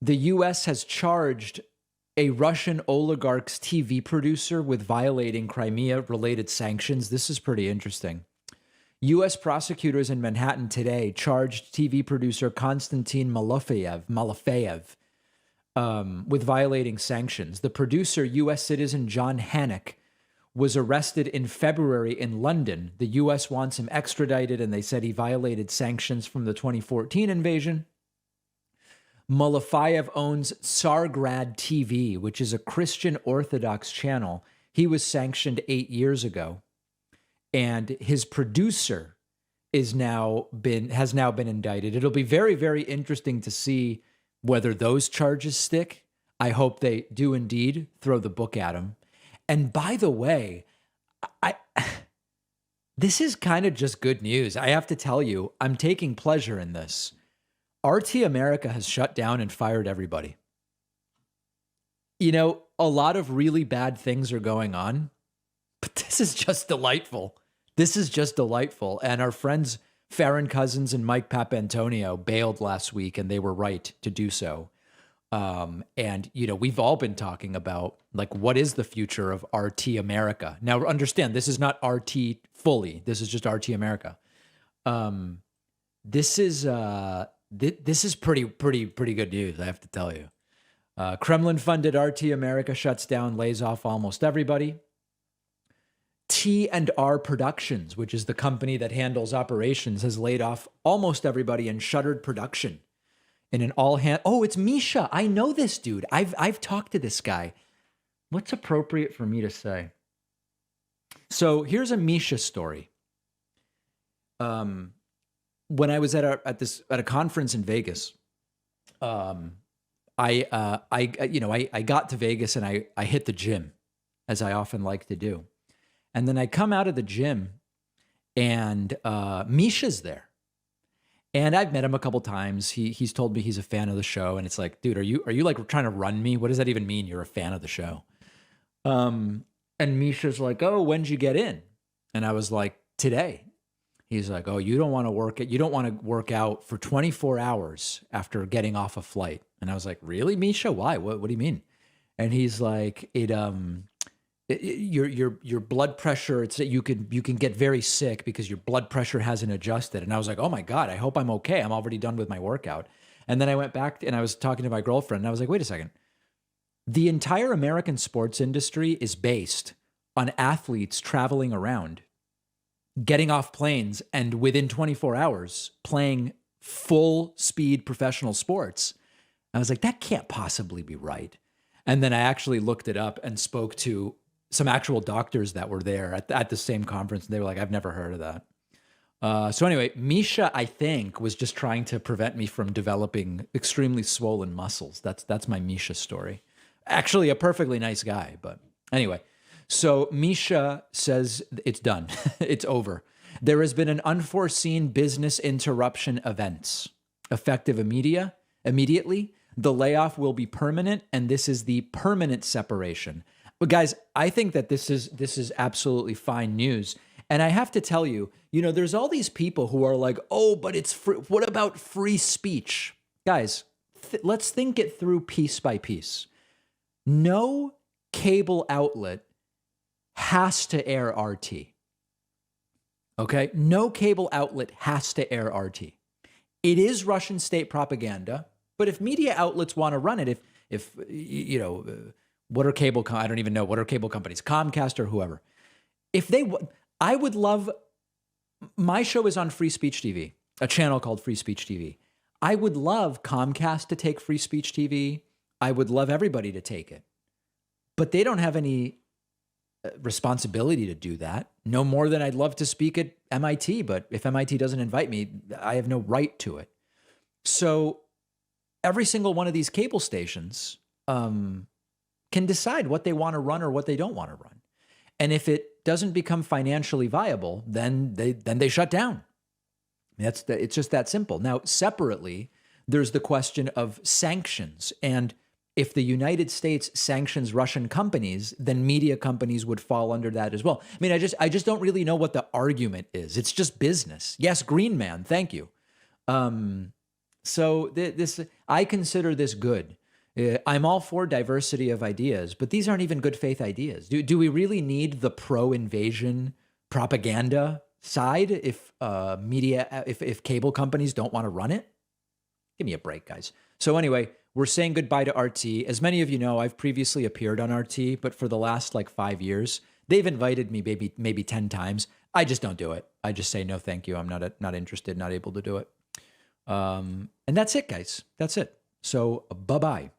The U.S. has charged a Russian oligarch's TV producer with violating Crimea-related sanctions. This is pretty interesting. U.S. prosecutors in Manhattan today charged TV producer Konstantin Malafeyev with violating sanctions. The producer, U.S. citizen John Hannock, was arrested in February in London. The U.S. wants him extradited, and they said he violated sanctions from the 2014 invasion. Malafeyev owns Tsargrad TV, which is a Christian Orthodox channel. He was sanctioned 8 years ago, and his producer has now been indicted. It'll be very, very interesting to see whether those charges stick. I hope they do indeed throw the book at him. And by the way, this is kind of just good news. I have to tell you, I'm taking pleasure in this. RT America has shut down and fired everybody. You know, a lot of really bad things are going on, but this is just delightful. This is just delightful. And our friends Farron Cousins and Mike Papantonio bailed last week, and they were right to do so. And, you know, we've all been talking about, like, what is the future of RT America? Now, understand, this is not RT fully. This is just RT America. This is pretty good news, I have to tell you. Kremlin-funded RT America shuts down, lays off almost everybody. T&R Productions, which is the company that handles operations, has laid off almost everybody and shuttered production. In an all-hand... Oh, it's Misha. I know this dude. I've talked to this guy. What's appropriate for me to say? So here's a Misha story. When I was at a conference in Vegas, I got to Vegas and I hit the gym, as I often like to do. And then I come out of the gym and Misha's there. And I've met him a couple times. He's told me he's a fan of the show, and it's like, dude, are you like trying to run me? What does that even mean? You're a fan of the show? And Misha's like, oh, when'd you get in? And I was like, today. He's like, oh, you don't want to work out for 24 hours after getting off a flight. And I was like, really, Misha? Why? What do you mean? And he's like, your blood pressure, you can get very sick because your blood pressure hasn't adjusted. And I was like, oh my God, I hope I'm okay. I'm already done with my workout. And then I went back and I was talking to my girlfriend and I was like, wait a second. The entire American sports industry is based on athletes traveling around, getting off planes, and within 24 hours playing full speed professional sports. I was like, that can't possibly be right. And then I actually looked it up and spoke to some actual doctors that were there at the same conference. And they were like, I've never heard of that. So anyway, Misha, I think, was just trying to prevent me from developing extremely swollen muscles. That's my Misha story. Actually, a perfectly nice guy. But anyway, so Misha says it's done. It's over. There has been an unforeseen business interruption events. Effective immediately. The layoff will be permanent, and this is the permanent separation. But guys, I think that this is absolutely fine news. And I have to tell you, there's all these people who are like, oh, but it's free. What about free speech? Guys, let's think it through piece by piece. No cable outlet has to air RT. Okay? No cable outlet has to air RT. It is Russian state propaganda, but if media outlets want to run it, what are cable? I don't even know. What are cable companies? Comcast or whoever. I would love. My show is on Free Speech TV, a channel called Free Speech TV. I would love Comcast to take Free Speech TV. I would love everybody to take it, but they don't have any responsibility to do that. No more than I'd love to speak at MIT, but if MIT doesn't invite me, I have no right to it. So every single one of these cable stations can decide what they want to run or what they don't want to run. And if it doesn't become financially viable, then they shut down. It's just that simple. Now, separately, there's the question of sanctions. And if the United States sanctions Russian companies, then media companies would fall under that as well. I mean, I just don't really know what the argument is. It's just business. Yes, Green Man, thank you. So this, I consider this good. I'm all for diversity of ideas, but these aren't even good faith ideas. Do we really need the pro-invasion propaganda side if media, if cable companies don't want to run it? Give me a break, guys. So anyway, we're saying goodbye to RT. As many of you know, I've previously appeared on RT, but for the last like 5 years, they've invited me maybe 10 times. I just don't do it. I just say no, thank you. I'm not interested, not able to do it. And that's it, guys. That's it. So bye bye.